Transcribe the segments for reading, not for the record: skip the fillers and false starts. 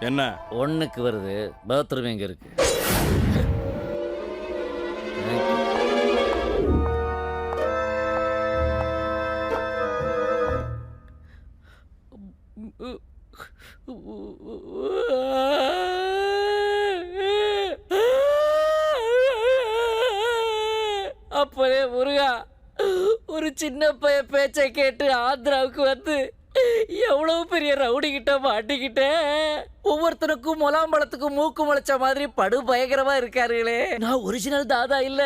என்ன ஒண்ணுக்கு வருது, பாத்ரூம் எங்க இருக்கு? அப்பவே முருகா, ஒரு சின்ன பைய பேச்சை கேட்டு ஆந்திராவுக்கு வந்து எவ்வளவு பெரிய ரவுடி கிட்ட மாட்டிக்கிட்டேன். ஒவ்வொருத்தருக்கும் முலாம்பழத்துக்கும் மூக்கு முளைச்ச மாதிரி படு பயங்கரமா இருக்காருங்களே. நான் ஒரிஜினல் தாதா இல்ல,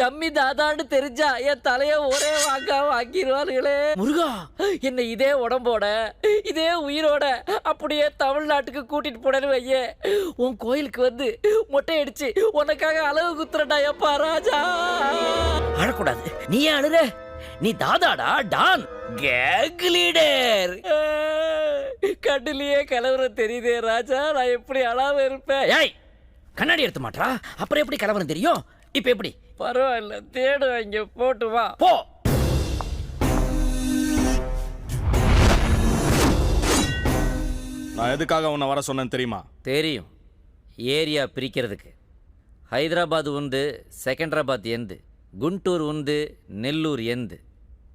டம்மி தாதான்னு தெரிஞ்சா என் தலைய ஒரே வாங்கிடுவாருங்களே. முருகா, என்ன இதே உடம்போட இதே உயிரோட அப்படியே தமிழ்நாட்டுக்கு கூட்டிட்டு போனேன்னு வைய, உன் கோயிலுக்கு வந்து மொட்டை அடிச்சு உனக்காக அளவு குத்துறடா. எப்பா ராஜா, அழக்கூடாது. நீ ஏன் அழுற? நீ தாதாடா, டான், கேங் லீடர். கண்ணுலயே கலவரம் தெரியுதே ராஜா, நான் எப்படி அழாம இருப்பேன்? ஏய், கண்ணாடி எடுத்து மாட்டா, அப்புறம் எப்படி கலவரம் தெரியும்? இப்ப எப்படி? பரவாயில்ல, தேடு, இங்க போட்டு வா. போ. நான் எதுக்காக உன்னை வர சொன்னேன்னு தெரியுமா? தெரியும். ஏரியா பிரிக்கிறதுக்கு. ஹைதராபாத் உண்டு, செகண்டராபாத் எந்து, గుంటూరు ఉంది, నెల్లూరు ఎందు,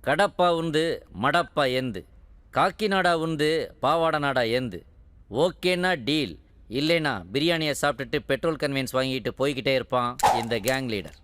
కడప ఉంది, మడప్ప ఎందు, காக்கிநாடா உண்டு, பாவாடநாடா எந்து. ஓகேனா டீல், இல்லைனா பிரியாணியை சாப்பிட்டுட்டு பெட்ரோல் கன்வீன்ஸ் வாங்கிட்டு போய்கிட்டே இருப்பான் இந்த கேங் லீடர்.